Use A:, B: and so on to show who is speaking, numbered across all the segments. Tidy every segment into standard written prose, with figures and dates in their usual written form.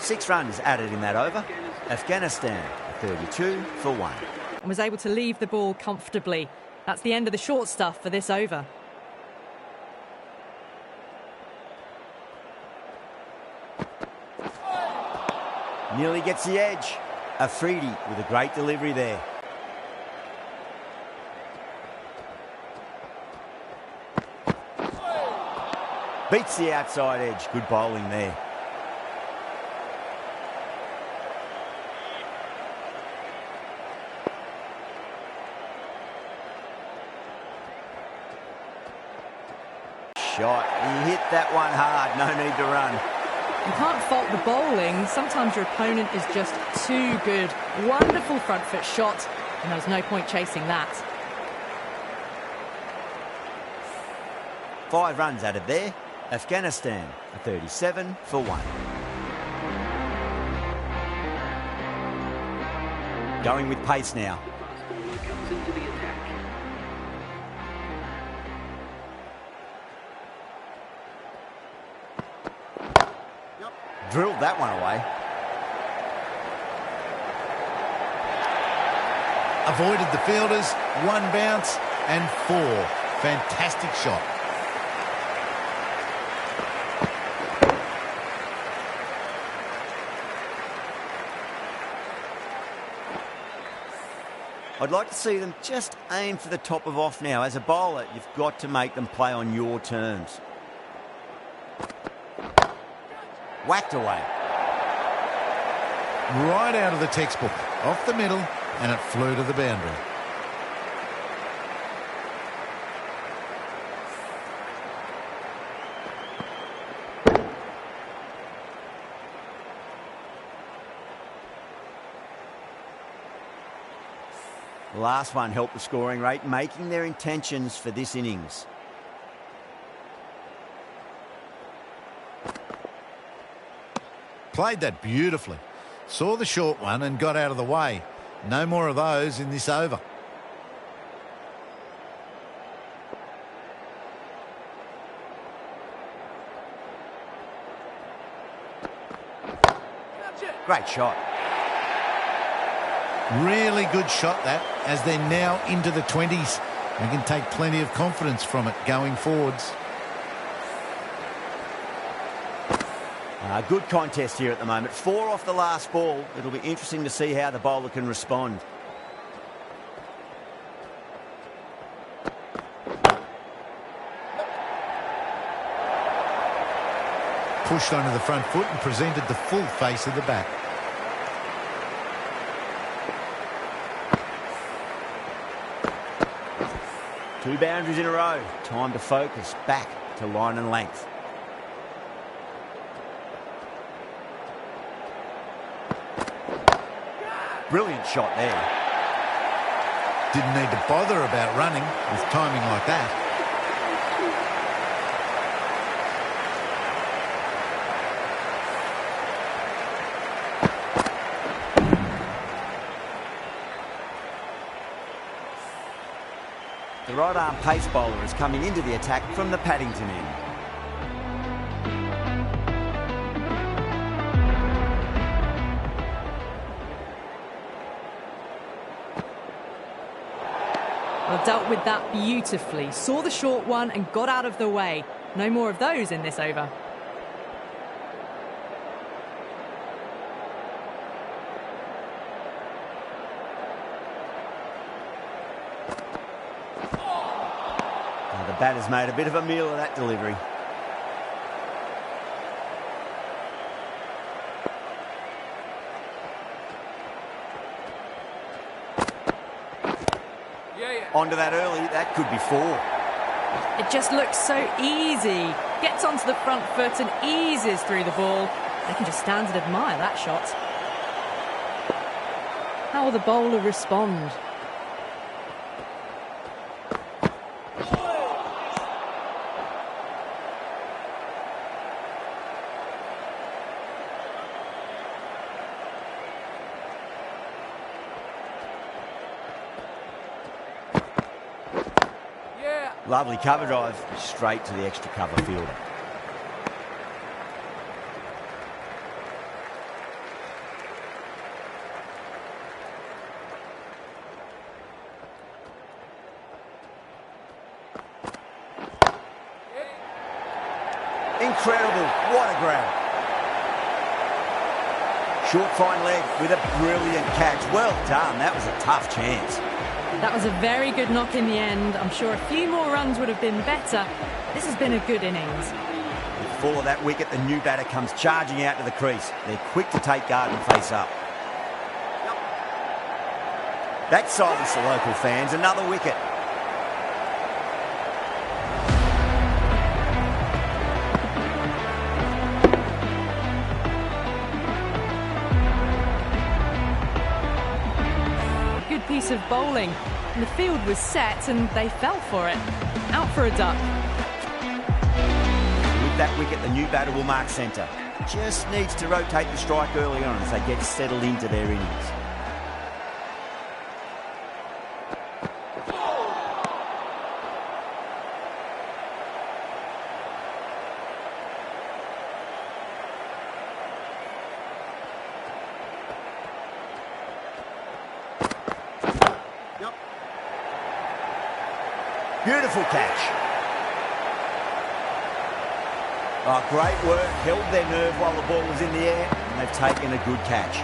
A: 6 runs added in that over. Afghanistan 32 for 1.
B: And was able to leave the ball comfortably. That's the end of the short stuff for this over.
A: Nearly gets the edge. Afridi with a great delivery there. Beats the outside edge. Good bowling there. Shot. He hit that one hard. No need to run.
B: You can't fault the bowling. Sometimes your opponent is just too good. Wonderful front foot shot, and there was no point chasing that.
A: 5 runs added there. Afghanistan 37 for 1. Going with pace now.
C: Comes into the attack.
A: Drilled that one away.
D: Avoided the fielders, 1 bounce and 4. Fantastic shot.
A: I'd like to see them just aim for the top of off now. As a bowler, you've got to make them play on your terms. Whacked away.
D: Right out of the textbook, off the middle, and it flew to the boundary.
A: The last one helped the scoring rate, making their intentions for this innings.
D: Played that beautifully. Saw the short one and got out of the way. No more of those in this over.
A: Great shot.
D: Really good shot that, as they're now into the 20s. We can take plenty of confidence from it going forwards.
A: Good contest here at the moment. 4 off the last ball. It'll be interesting to see how the bowler can respond.
D: Pushed onto the front foot and presented the full face of the bat.
A: Two boundaries in a row. Time to focus back to line and length. Brilliant shot there.
D: Didn't need to bother about running with timing like that.
A: The right-arm pace bowler is coming into the attack from the Paddington end.
B: Well, dealt with that beautifully. Saw the short one and got out of the way. No more of those in this over.
A: Now the batter's made a bit of a meal of that delivery. Onto that early, that could be 4.
B: It just looks so easy. Gets onto the front foot and eases through the ball. They can just stand and admire that shot. How will the bowler respond?
A: Lovely cover drive, straight to the extra cover fielder. Incredible. What a grab. Short fine leg with a brilliant catch. Well done. That was a tough chance.
B: That was a very good knock in the end. I'm sure a few more runs would have been better. This has been a good innings.
A: With full of that wicket, the new batter comes charging out to the crease. They're quick to take guard and face up. That silenced the local fans. Another wicket.
B: Good piece of bowling. The field was set and they fell for it. Out for a duck.
A: With that wicket, the new batter will mark centre. Just needs to rotate the strike early on as they get settled into their innings. Beautiful catch. Oh, great work. Held their nerve while the ball was in the air, and they've taken a good catch.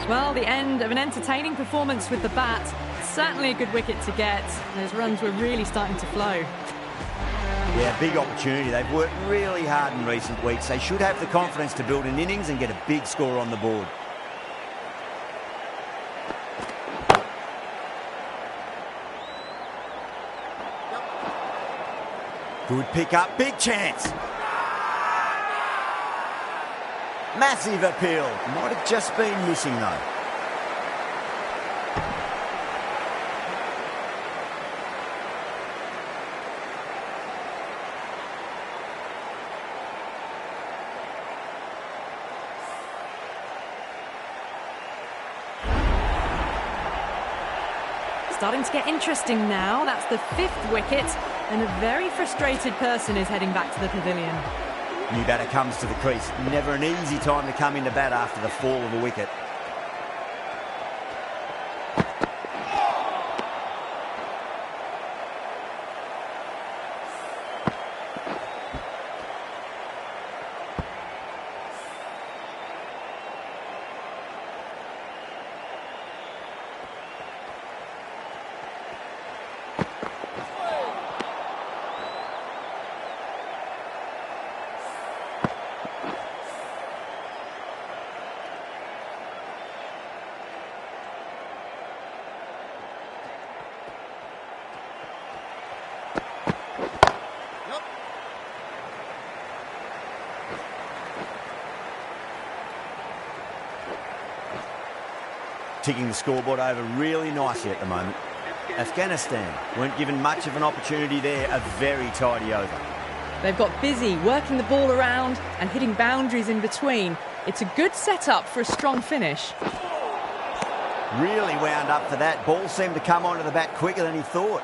B: Well, the end of an entertaining performance with the bat. Certainly a good wicket to get. Those runs were really starting to flow.
A: Yeah, big opportunity. They've worked really hard in recent weeks. They should have the confidence to build an innings and get a big score on the board. Good pick up, big chance. Massive appeal. Might have just been missing though.
B: Starting to get interesting now. That's the 5th wicket, and a very frustrated person is heading back to the pavilion.
A: New batter comes to the crease. Never an easy time to come into bat after the fall of a wicket. Ticking the scoreboard over really nicely at the moment. Afghanistan weren't given much of an opportunity there. A very tidy over.
B: They've got busy working the ball around and hitting boundaries in between. It's a good setup for a strong finish.
A: Really wound up for that. Ball seemed to come onto the bat quicker than he thought.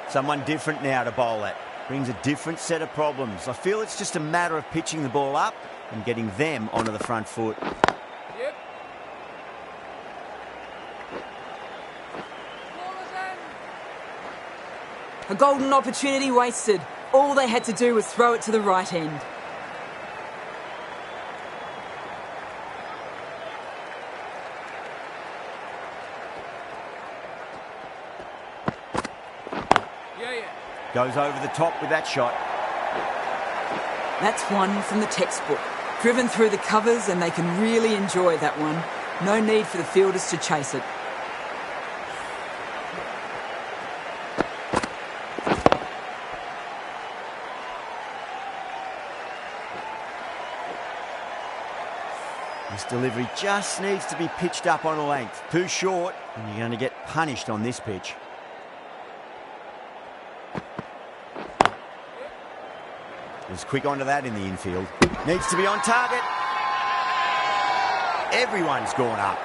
A: Someone different now to bowl at. Brings a different set of problems. I feel it's just a matter of pitching the ball up and getting them onto the front foot.
E: A golden opportunity wasted. All they had to do was throw it to the right end.
A: Goes over the top with that shot.
E: That's one from the textbook. Driven through the covers and they can really enjoy that one. No need for the fielders to chase it.
A: This delivery just needs to be pitched up on a length. Too short, and you're going to get punished on this pitch. Was quick onto that in the infield. Needs to be on target. Everyone's gone up.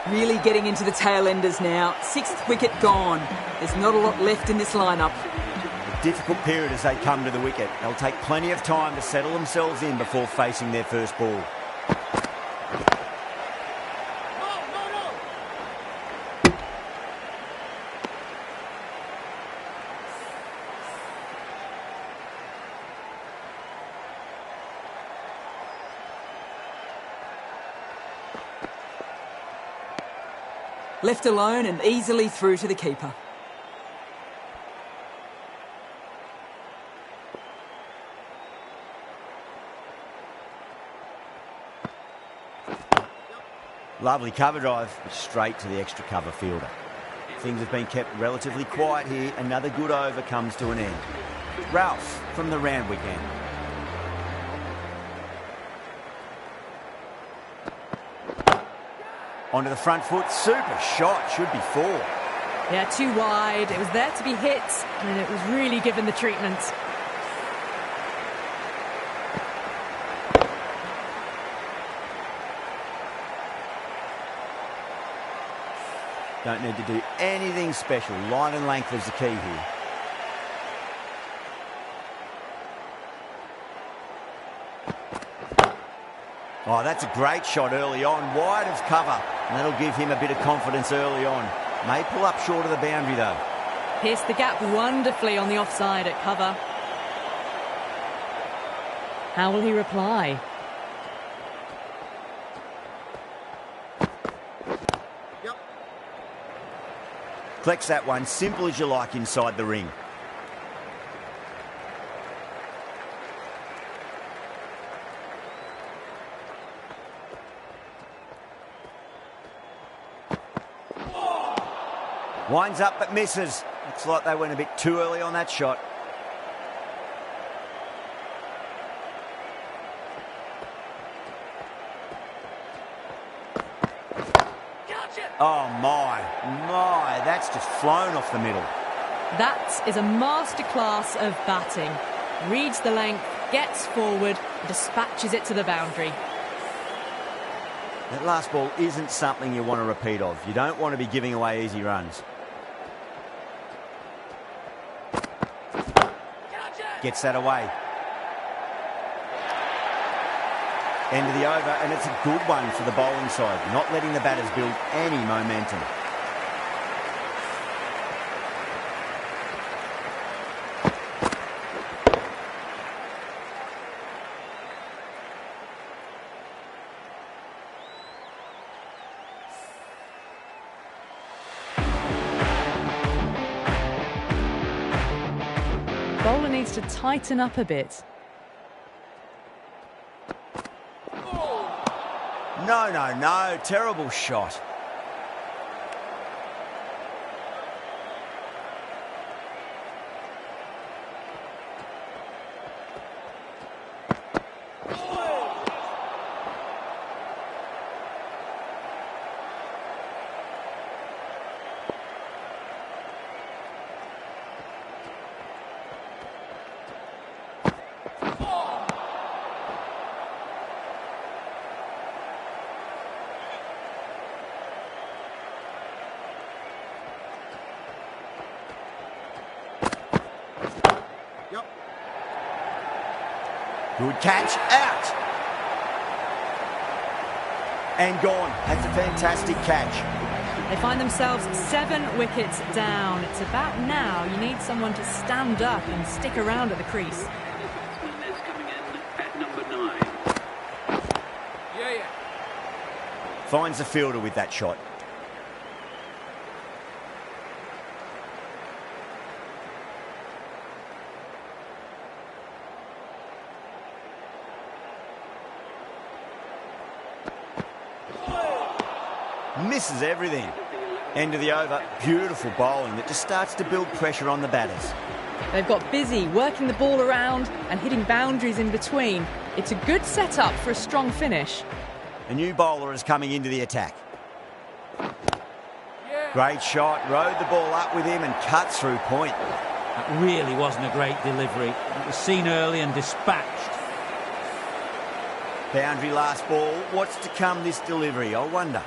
E: Really getting into the tail enders now. 6th wicket gone. There's not a lot left in this lineup.
A: A difficult period as they come to the wicket. They'll take plenty of time to settle themselves in before facing their first ball.
E: Left alone and easily through to the keeper.
A: Lovely cover drive, straight to the extra cover fielder. Things have been kept relatively quiet here. Another good over comes to an end. Ralph from the Randwick end. Onto the front foot, super shot, should be 4.
B: Yeah, too wide. It was there to be hit, and it was really given the treatment.
A: Don't need to do anything special. Line and length is the key here. Oh, that's a great shot early on, wide of cover, and that'll give him a bit of confidence early on. May pull up short of the boundary though.
B: Pierced the gap wonderfully on the offside at cover. How will he reply?
A: Collects that one, simple as you like inside the ring. Winds up but misses. Looks like they went a bit too early on that shot. Oh my, that's just flown off the middle.
B: That is a masterclass of batting. Reads the length, gets forward, dispatches it to the boundary.
A: That last ball isn't something you want to repeat of. You don't want to be giving away easy runs. Gets that away. End of the over, and it's a good one for the bowling side, not letting the batters build any momentum.
B: Bowler needs to tighten up a bit.
A: No, terrible shot. Good catch, out. And gone. That's a fantastic catch.
B: They find themselves 7 wickets down. It's about now you need someone to stand up and stick around at the crease.
C: Batsman is coming in at number 9.
A: Finds the fielder with that shot. Misses everything. End of the over. Beautiful bowling that just starts to build pressure on the batters.
B: They've got busy working the ball around and hitting boundaries in between. It's a good setup for a strong finish.
A: A new bowler is coming into the attack. Great shot. Rode the ball up with him and cut through point.
F: That really wasn't a great delivery. It was seen early and dispatched.
A: Boundary last ball. What's to come this delivery, I wonder?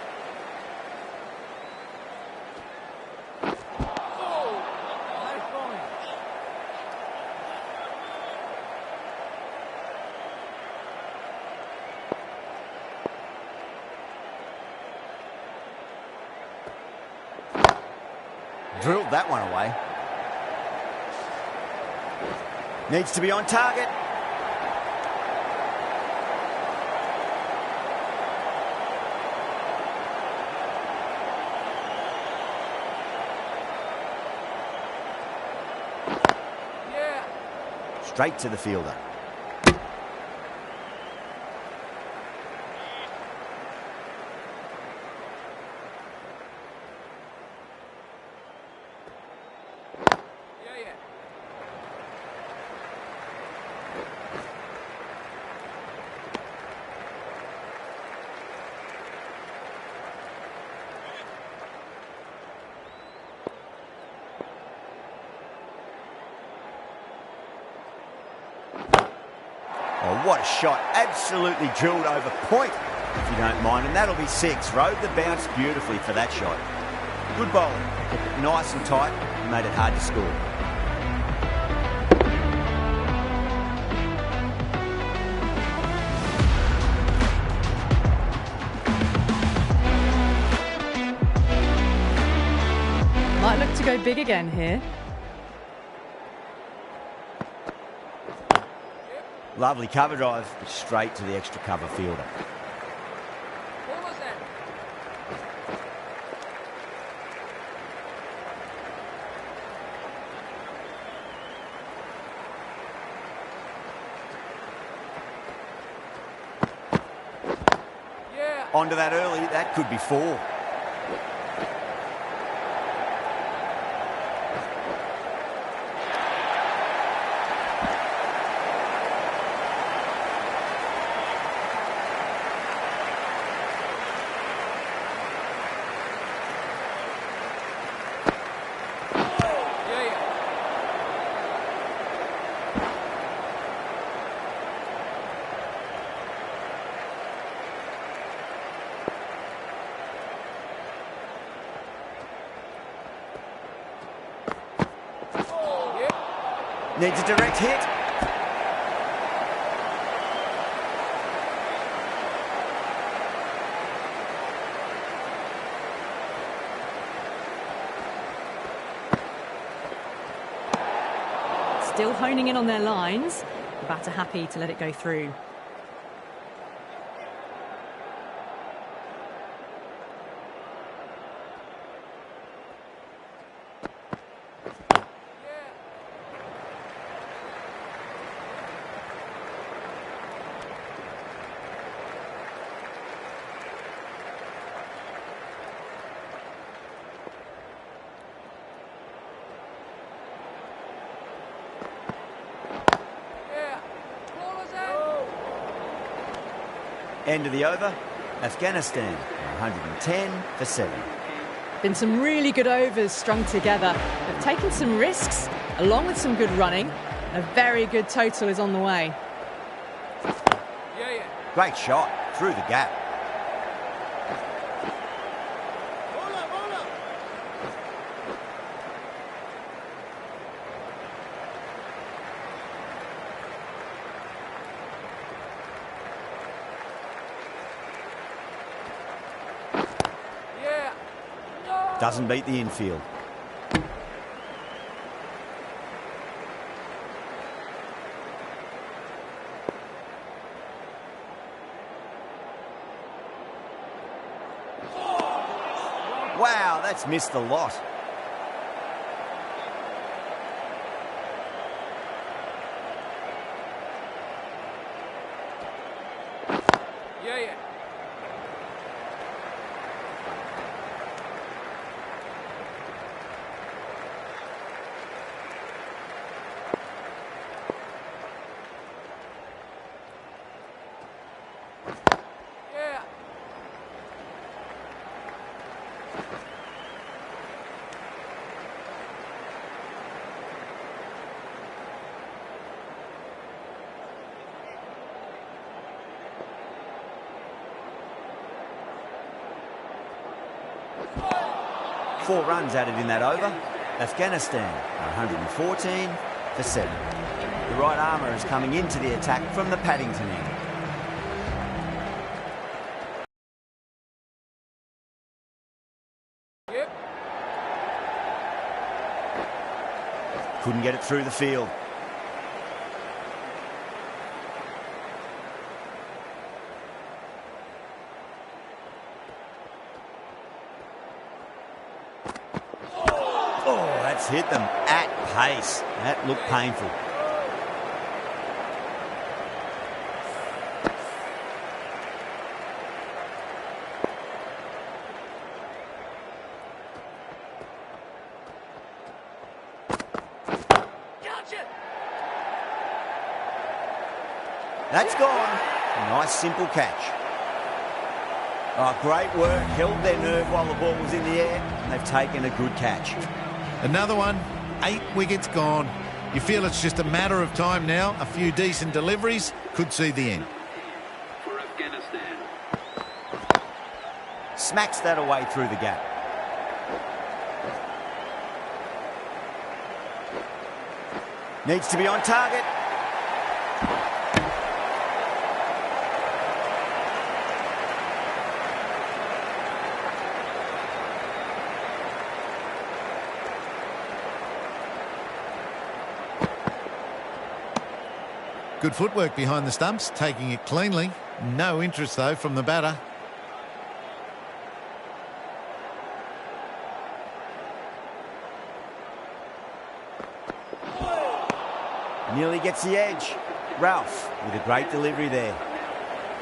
A: Drilled that one away. Needs to be on target. Straight to the fielder. Oh, what a shot. Absolutely drilled over point, if you don't mind. And that'll be 6. Rode the bounce beautifully for that shot. Good bowling. Kept it nice and tight and made it hard to score.
B: Might look to go big again here.
A: Lovely cover drive, but straight to the extra cover fielder. Onto that early, that could be 4. Needs a direct hit.
B: Still honing in on their lines. The batter happy to let it go through.
A: End of the over. Afghanistan, 110 for 7.
B: Been some really good overs strung together. They've taken some risks, along with some good running. A very good total is on the way.
A: Great shot, through the gap. Doesn't beat the infield. Wow, that's missed the lot. Four runs added in that over. Afghanistan, 114 for 7. The right armour is coming into the attack from the Paddington end. Couldn't get it through the field. Oh, that's hit them at pace. That looked painful. That's gone. Nice simple catch. Oh, great work. Held their nerve while the ball was in the air. And they've taken a good catch.
D: Another one, 8 wickets gone. You feel it's just a matter of time now. A few decent deliveries could see the end.
C: For Afghanistan.
A: Smacks that away through the gap. Needs to be on target.
D: Good footwork behind the stumps, taking it cleanly. No interest, though, from the batter.
A: Nearly gets the edge. Ralph with a great delivery there.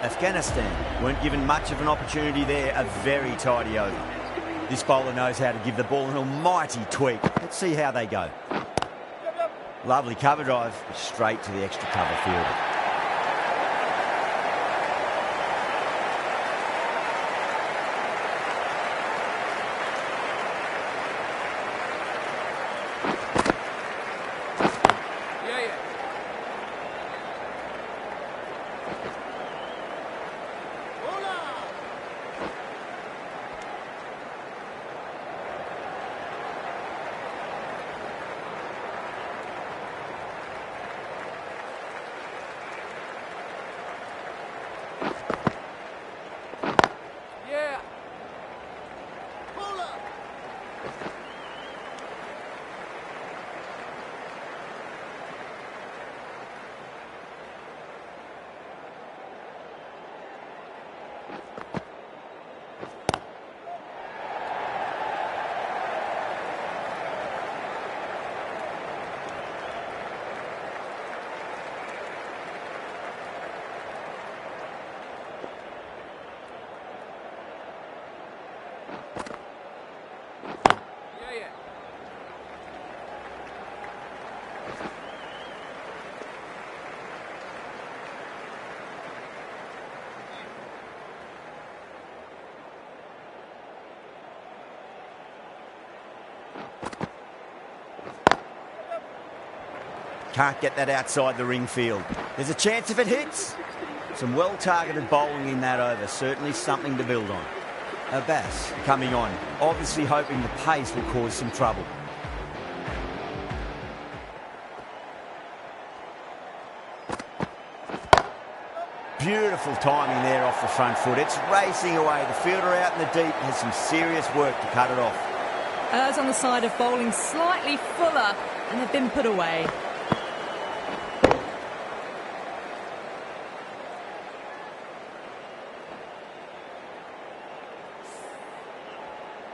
A: Afghanistan weren't given much of an opportunity there. A very tidy over. This bowler knows how to give the ball an almighty tweak. Let's see how they go. Lovely cover drive, straight to the extra cover fielder. Can't get that outside the ring field. There's a chance if it hits. Some well-targeted bowling in that over. Certainly something to build on. Abbas coming on, obviously hoping the pace will cause some trouble. Beautiful timing there off the front foot. It's racing away. The fielder out in the deep has some serious work to cut it off.
B: As on the side of bowling slightly fuller, and they've been put away.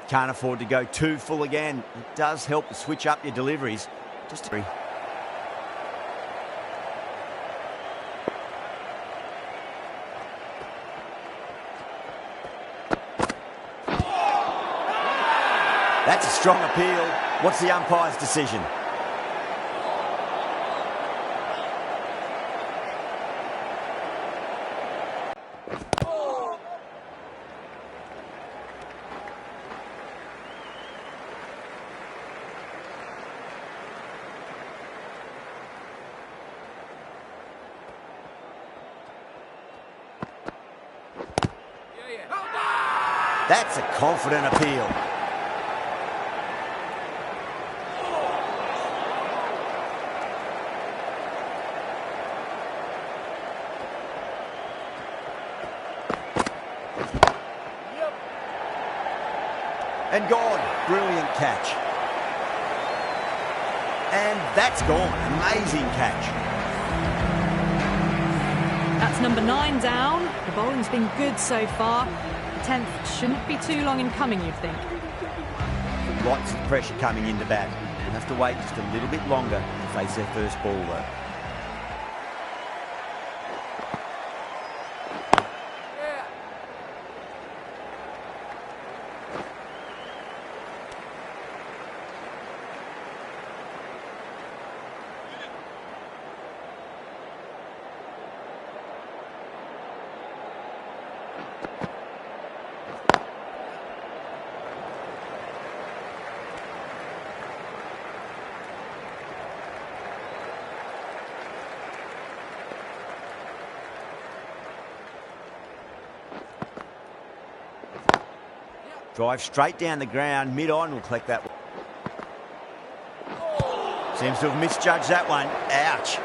A: Can't afford to go too full again. It does help to switch up your deliveries. Just to... That's a strong appeal. What's the umpire's decision? That's a confident appeal. And gone. Brilliant catch. And that's gone. Amazing catch.
B: That's number 9 down. The bowling's been good so far. The 10th shouldn't be too long in coming, you'd think.
A: Lots of pressure coming into bat. They'll have to wait just a little bit longer to face their first ball, though. Drive straight down the ground, mid-on will collect that. Seems to have misjudged that one. Ouch.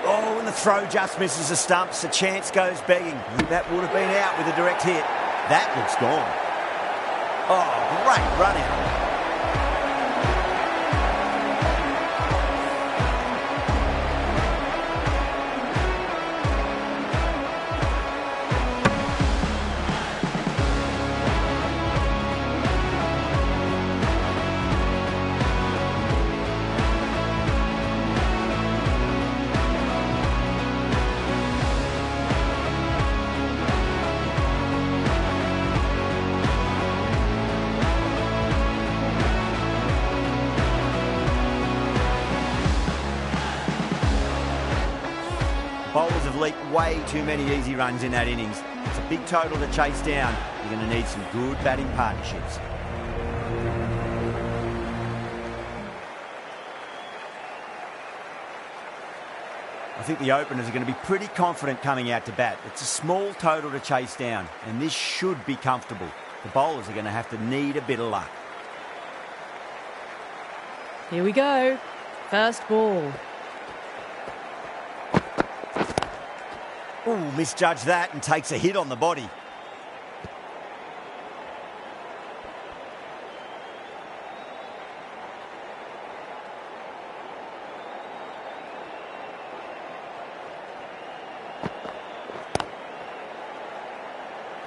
A: Oh, and the throw just misses the stumps. The chance goes begging. I think that would have been out with a direct hit. That looks gone. Oh, great run out. Bowlers have leaked way too many easy runs in that innings. It's a big total to chase down. You're going to need some good batting partnerships. I think the openers are going to be pretty confident coming out to bat. It's a small total to chase down, and this should be comfortable. The bowlers are going to have to need a bit of luck.
B: Here we go. First ball.
A: Ooh, misjudged that and takes a hit on the body.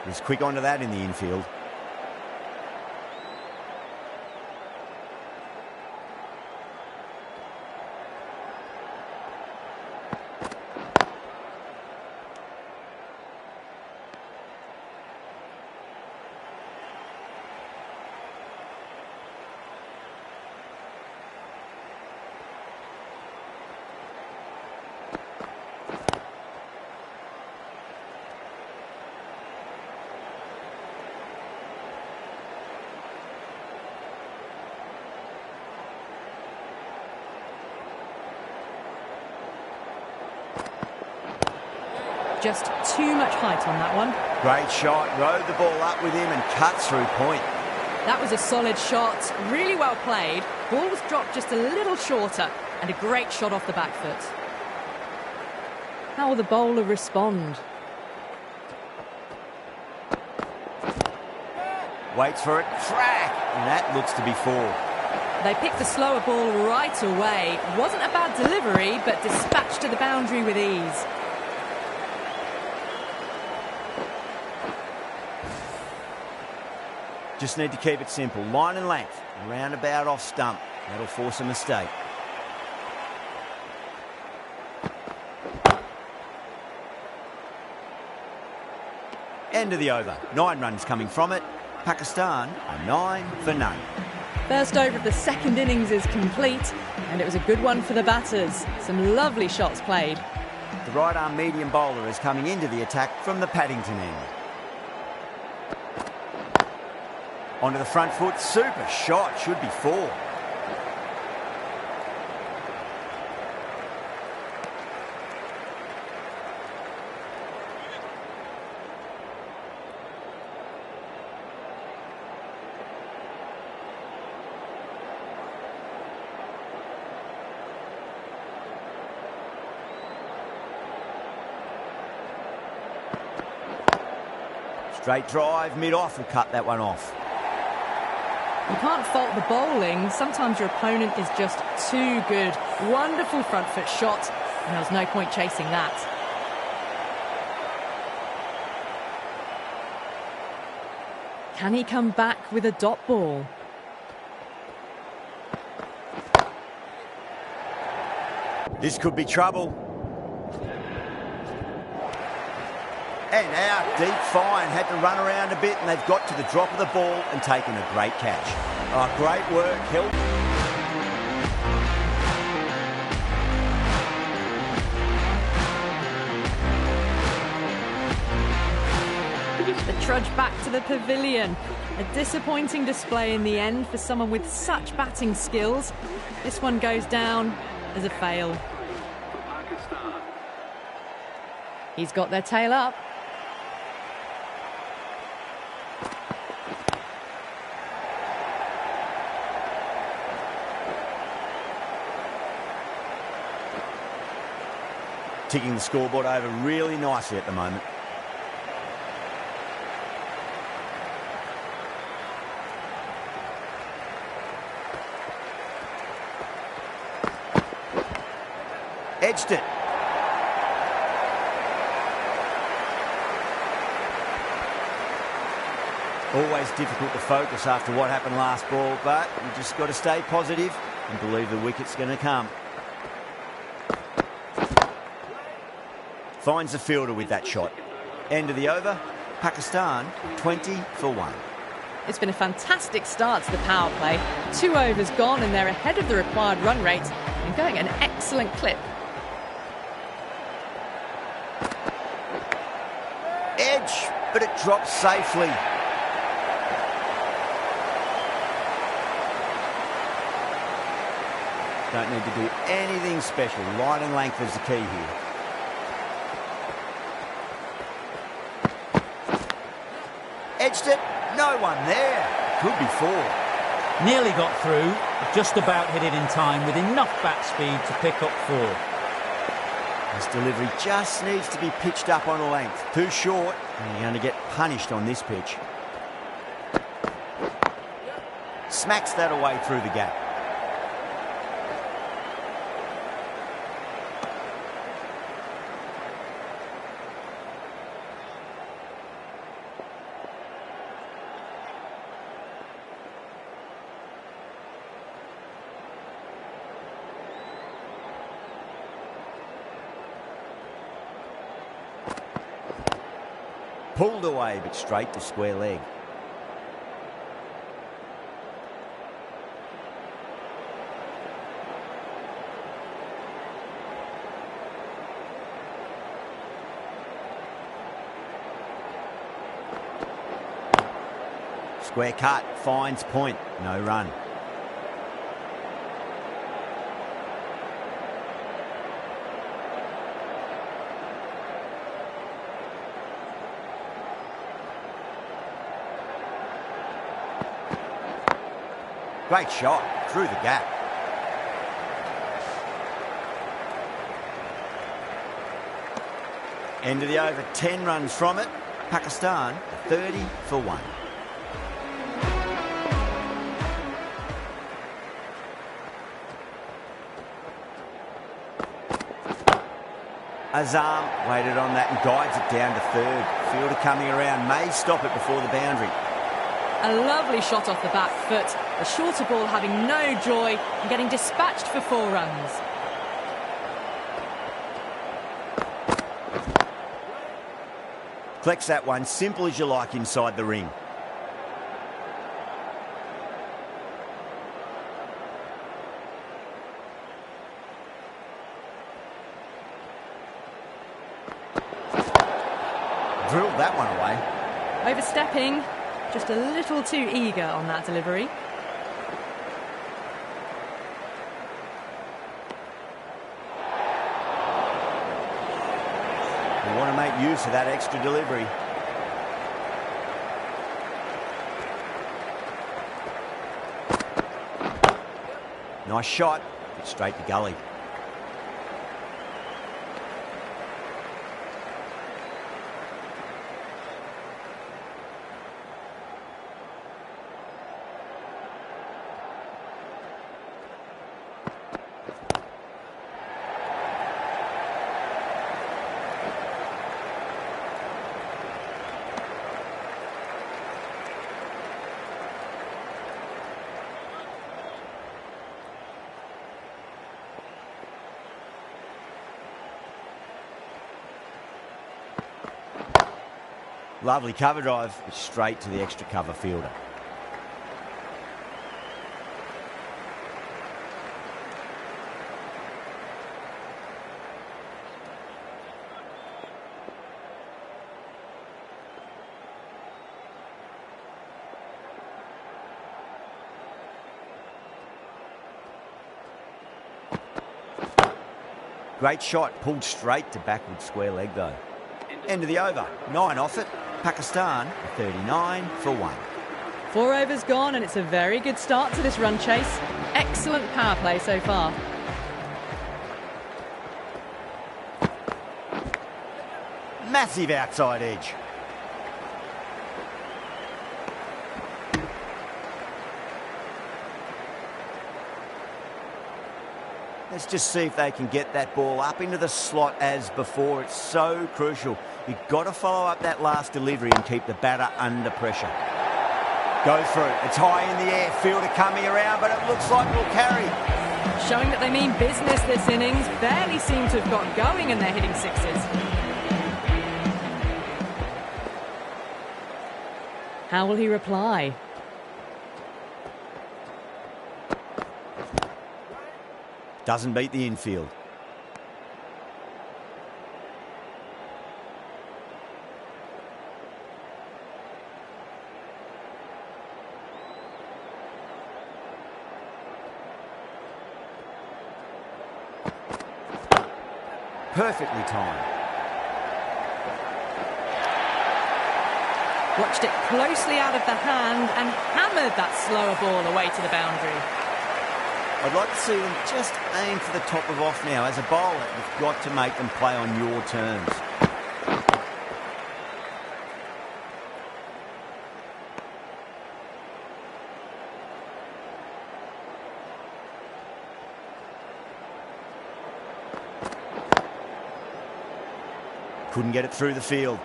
A: He's quick onto that in the infield.
B: Just too much height on that one.
A: Great shot, rode the ball up with him and cut through point.
B: That was a solid shot, really well played. Ball was dropped just a little shorter, and a great shot off the back foot. How will the bowler respond?
A: Waits for it, crack, and that looks to be 4.
B: They picked the slower ball right away. Wasn't a bad delivery, but dispatched to the boundary with ease.
A: Just need to keep it simple. Line and length. Roundabout off stump. That'll force a mistake. End of the over. 9 runs coming from it. Pakistan are 9 for none.
B: First over of the second innings is complete, and it was a good one for the batters. Some lovely shots played.
A: The right-arm medium bowler is coming into the attack from the Paddington end. Onto the front foot, super shot, should be 4. Straight drive, mid-off will cut that one off.
B: You can't fault the bowling. Sometimes your opponent is just too good. Wonderful front foot shot, and there was no point chasing that. Can he come back with a dot ball?
A: This could be trouble. And out, deep fine, had to run around a bit, and they've got to the drop of the ball and taken a great catch. Oh, great work, held.
B: The trudge back to the pavilion. A disappointing display in the end for someone with such batting skills. This one goes down as a fail.
C: Pakistan.
B: He's got their tail up.
A: Ticking the scoreboard over really nicely at the moment. Edged it. Always difficult to focus after what happened last ball, but you just got to stay positive and believe the wicket's going to come. Finds the fielder with that shot. End of the over. Pakistan 20 for 1.
B: It's been a fantastic start to the power play. 2 overs gone and they're ahead of the required run rate and going at an excellent clip.
A: Edge, but it drops safely. Don't need to do anything special. Line and length is the key here. Edged it. No one there. Could be 4.
F: Nearly got through, just about hit it in time with enough bat speed to pick up 4.
A: This delivery just needs to be pitched up on a length. Too short, and you're going to get punished on this pitch. Smacks that away through the gap. Pulled away, but straight to square leg. Square cut, finds point, no run. Great shot, through the gap. End of the over, 10 runs from it. Pakistan 30 for 1. Azam waited on that and guides it down to 3rd. Fielder coming around, may stop it before the boundary.
B: A lovely shot off the back foot. The shorter ball having no joy and getting dispatched for 4 runs.
A: Collects that one, simple as you like inside the ring. Drilled that one away.
B: Overstepping, just a little too eager on that delivery.
A: We want to make use of that extra delivery. Nice shot, but straight to gully. Lovely cover drive, straight to the extra cover fielder. Great shot, pulled straight to backward square leg though. End of the over, 9 off it. Pakistan 39 for 1.
B: 4 overs gone, and it's a very good start to this run chase. Excellent power play so far.
A: Massive outside edge. Let's just see if they can get that ball up into the slot as before. It's so crucial. You've got to follow up that last delivery and keep the batter under pressure. Go through. It's high in the air. Fielder coming around, but it looks like it'll carry.
B: Showing that they mean business this innings. Barely seem to have got going and they're hitting sixes. How will he reply?
A: Doesn't beat the infield. Perfectly timed.
B: Watched it closely out of the hand and hammered that slower ball away to the boundary.
A: I'd like to see them just aim for the top of off now. As a bowler, you've got to make them play on your terms. Couldn't get it through the field.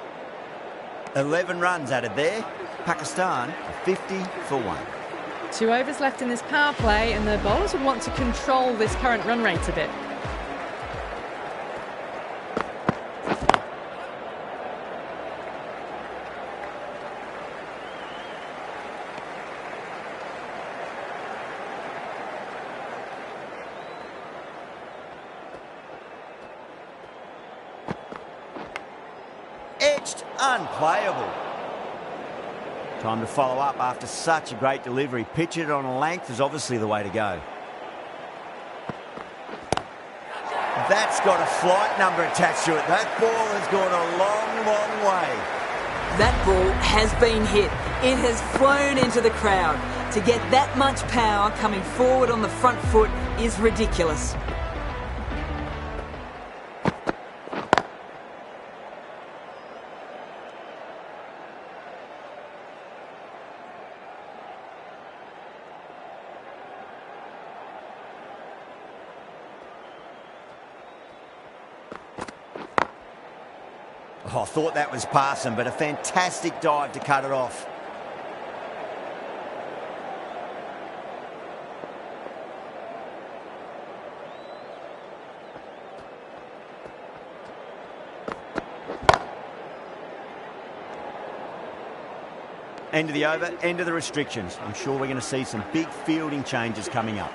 A: 11 runs added there. Pakistan 50 for 1.
B: 2 overs left in this power play, and the bowlers would want to control this current run rate a bit.
A: Edged, unplayable. Time to follow up after such a great delivery. Pitch it on a length is obviously the way to go. That's got a flight number attached to it. That ball has gone a long, long way.
E: That ball has been hit. It has flown into the crowd. To get that much power coming forward on the front foot is ridiculous.
A: Oh, I thought that was passing, but a fantastic dive to cut it off. End of the over, end of the restrictions. I'm sure we're going to see some big fielding changes coming up.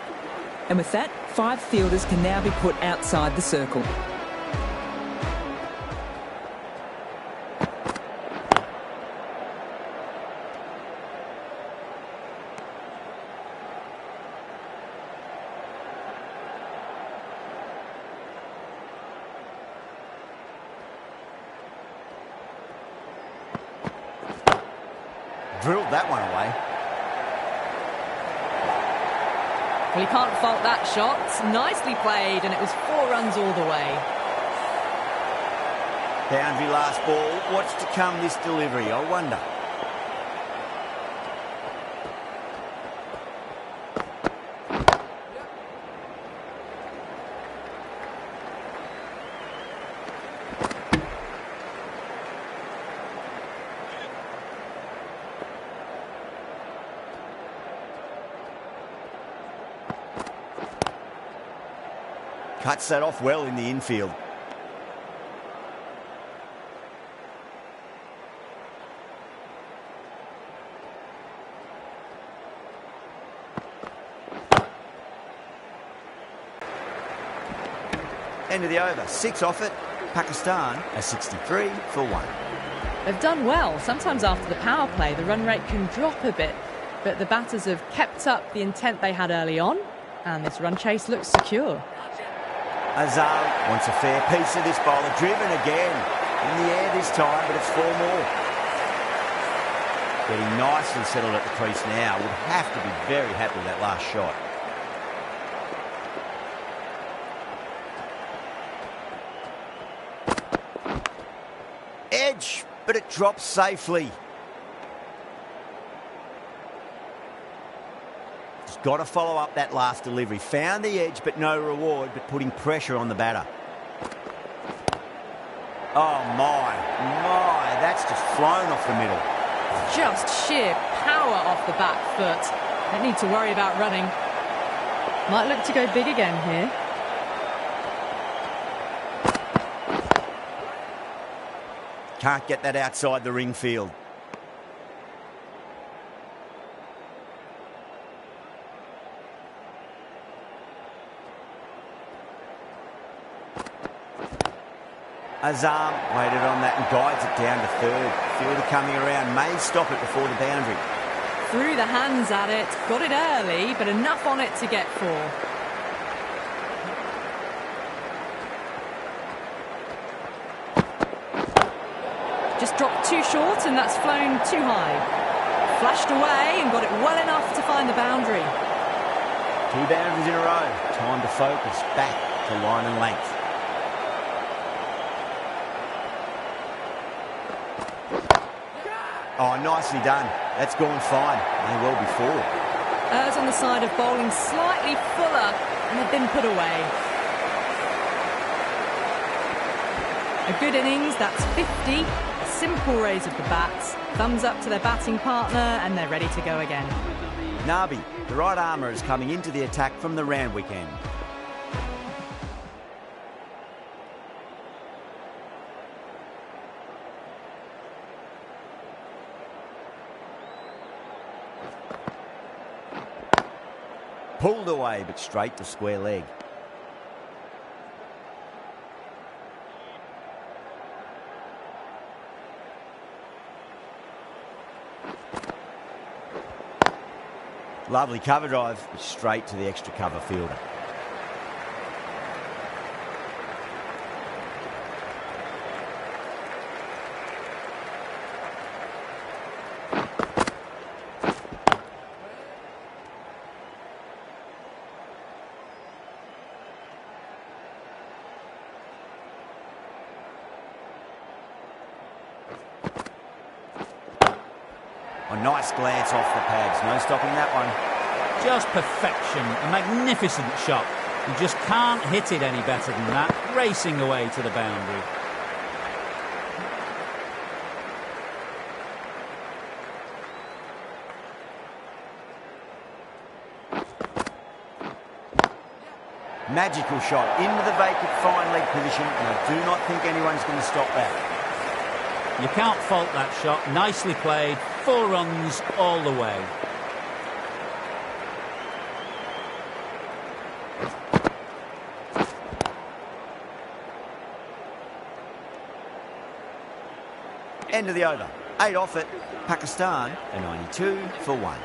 E: And with that, 5 fielders can now be put outside the circle.
A: Drilled that one away.
B: Well, he can't fault that shot. Nicely played, and it was 4 runs all the way.
A: Boundary last ball. What's to come this delivery, I wonder. Cuts that off well in the infield. End of the over. 6 off it. Pakistan are 63 for 1.
B: They've done well. Sometimes after the power play, the run rate can drop a bit, but the batters have kept up the intent they had early on, and this run chase looks secure.
A: Azam wants a fair piece of this bowler. Driven again. In the air this time, but it's 4 more. Getting nicely settled at the crease now. Would have to be very happy with that last shot. Edge, but it drops safely. Just got to follow up that last delivery. Found the edge, but no reward, but putting pressure on the batter. Oh my, that's just flown off the middle.
B: Just sheer power off the back foot. Don't need to worry about running. Might look to go big again here.
A: Can't get that outside the ring field. Azam waited on that and guides it down to third. Fielder coming around, may stop it before the boundary.
B: Threw the hands at it, got it early, but enough on it to get 4. Just dropped too short and that's flown too high. Flashed away and got it well enough to find the boundary.
A: 2 boundaries in a row. Time to focus back to line and length. Oh, nicely done. That's gone fine. May well be 4.
B: Errs on the side of bowling slightly fuller and had been put away. A good innings, that's 50. A simple raise of the bats. Thumbs up to their batting partner and they're ready to go again.
A: Nabi, the right armour, is coming into the attack from the Randwick end. Pulled away, but straight to square leg. Lovely cover drive, but straight to the extra cover fielder. A nice glance off the pads. No stopping that one.
F: Just perfection. A magnificent shot. You just can't hit it any better than that. Racing away to the boundary.
A: Magical shot into the vacant fine leg position, and I do not think anyone's going to stop that.
F: You can't fault that shot. Nicely played. 4 runs all the way.
A: End of the over. 8 off it. Pakistan are 92 for 1.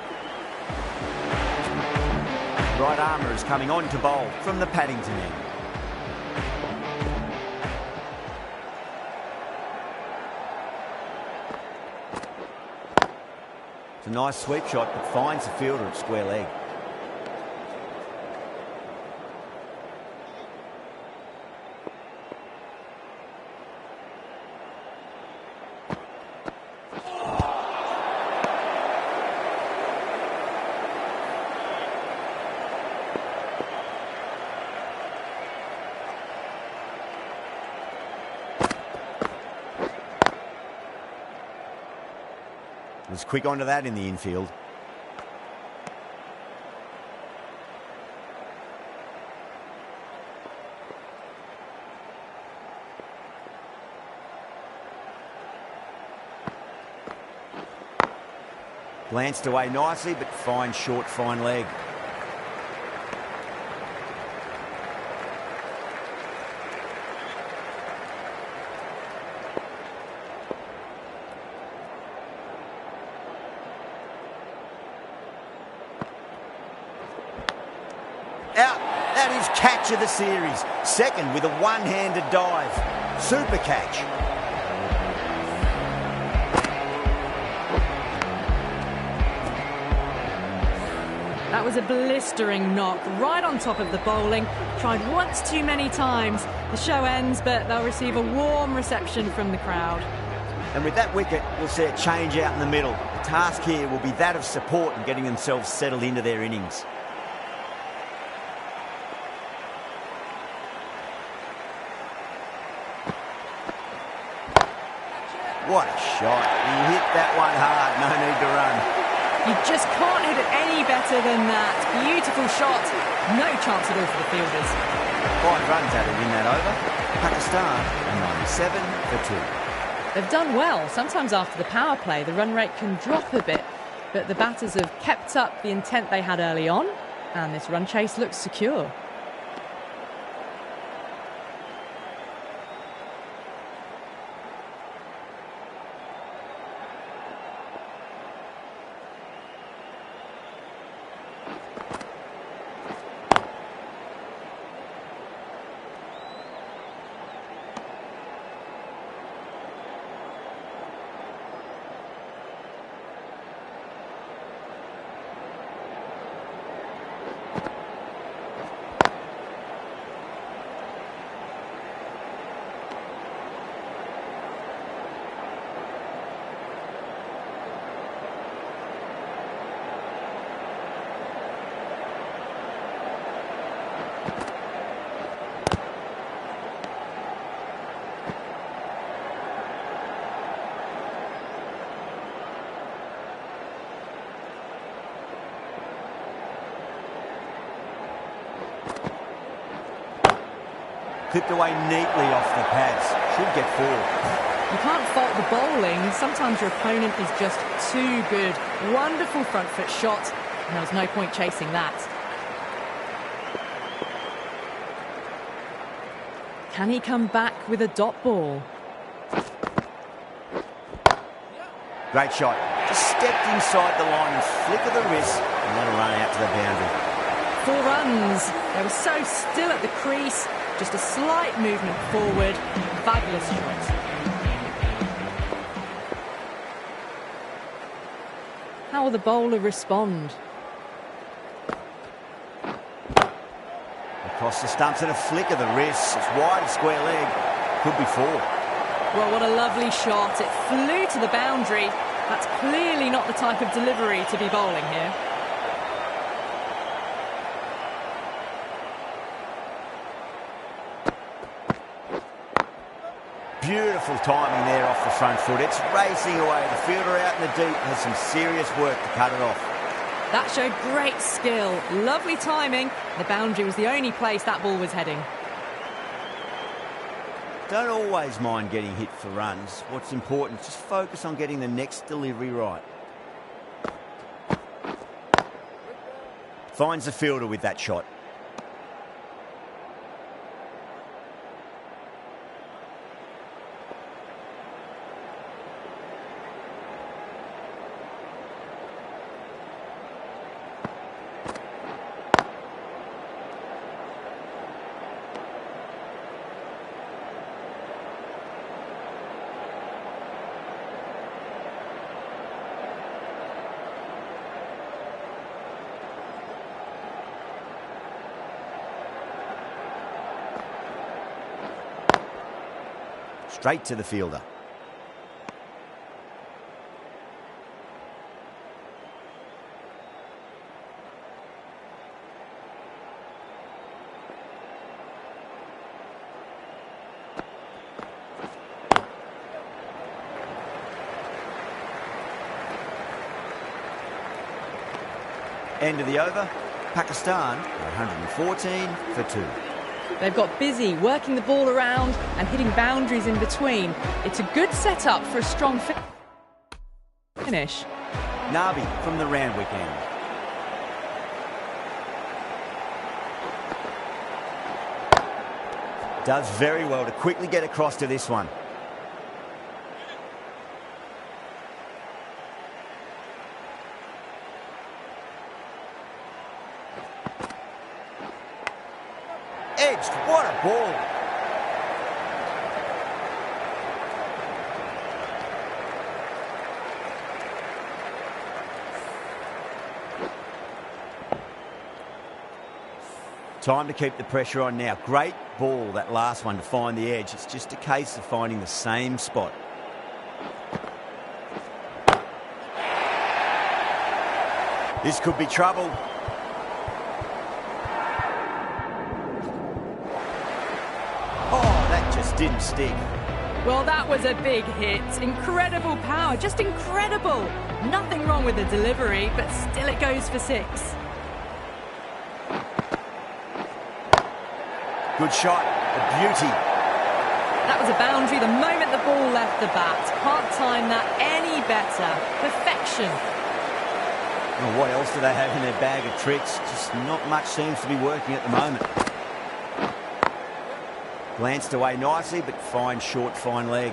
A: Right armour is coming on to bowl from the Paddington end. It's a nice sweep shot, but finds the fielder at square leg. Was quick onto that in the infield. Glanced away nicely, but fine short, fine leg. Out. That is catch of the series. Second with a one-handed dive. Super catch.
B: That was a blistering knock right on top of the bowling. Tried once too many times. The show ends, but they'll receive a warm reception from the crowd.
A: And with that wicket, we'll see a change out in the middle. The task here will be that of support and getting themselves settled into their innings. What a shot. He hit that one hard. No need to run.
B: You just can't hit it any better than that. Beautiful shot. No chance at all for the fielders.
A: 5 runs added in that over. Pakistan a 97 for 2.
B: They've done well. Sometimes after the power play, the run rate can drop a bit. But the batters have kept up the intent they had early on. And this run chase looks secure.
A: Clipped away neatly off the pads. Should get 4.
B: You can't fault the bowling. Sometimes your opponent is just too good. Wonderful front foot shot, and there was no point chasing that. Can he come back with a dot ball?
A: Great shot. Just stepped inside the line and flick of the wrist and let it run out to the boundary.
B: 4 runs. They were so still at the crease. Just a slight movement forward. Fabulous shot. How will the bowler respond?
A: Across the stumps and a flick of the wrist. It's wide, square leg. Could be 4.
B: Well, what a lovely shot. It flew to the boundary. That's clearly not the type of delivery to be bowling here.
A: Beautiful timing there off the front foot. It's racing away. The fielder out in the deep has some serious work to cut it off.
B: That showed great skill. Lovely timing. The boundary was the only place that ball was heading.
A: Don't always mind getting hit for runs. What's important is just focus on getting the next delivery right. Finds the fielder with that shot. Straight to the fielder. End of the over. Pakistan 114 for 2.
B: They've got busy working the ball around and hitting boundaries in between. It's a good setup for a strong finish.
A: Nabi from the Randwick end. Does very well to quickly get across to this one. edged. What a ball. Time to keep the pressure on now. Great ball, that last one, to find the edge. It's just a case of finding the same spot. This could be trouble. Oh, that just didn't stick.
B: Well, that was a big hit. Incredible power, just incredible. Nothing wrong with the delivery, but still it goes for 6.
A: Good shot, a beauty.
B: That was a boundary the moment the ball left the bat. Can't time that any better. Perfection.
A: Well, what else do they have in their bag of tricks? Just not much seems to be working at the moment. Glanced away nicely, but fine short, fine leg.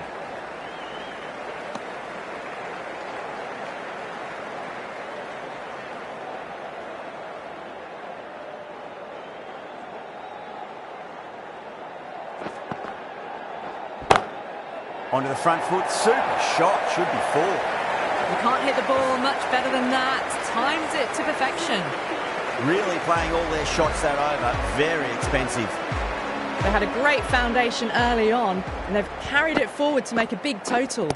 A: Onto the front foot, super shot, should be 4.
B: You can't hit the ball much better than that. Times it to perfection.
A: Really playing all their shots that over, very expensive.
B: They had a great foundation early on, and they've carried it forward to make a big total.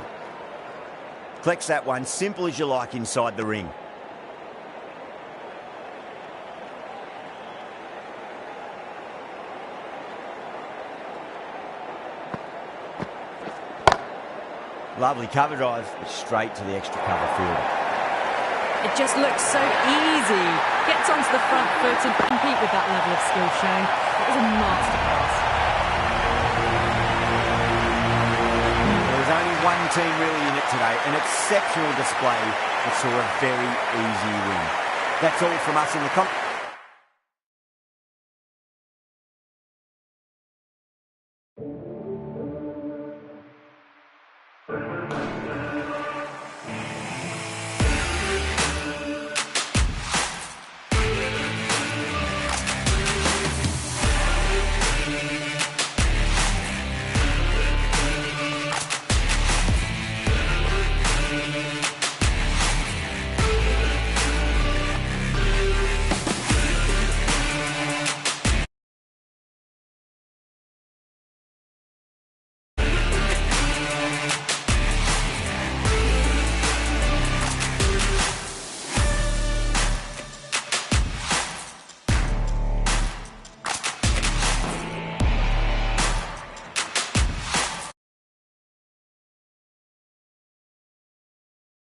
A: Collects that one, simple as you like inside the ring. Lovely cover drive, straight to the extra cover field.
B: It just looks so easy. Gets onto the front foot and compete with that level of skill shown. It was a masterclass.
A: There was only one team really in it today. An exceptional display that saw a very easy win. That's all from us in the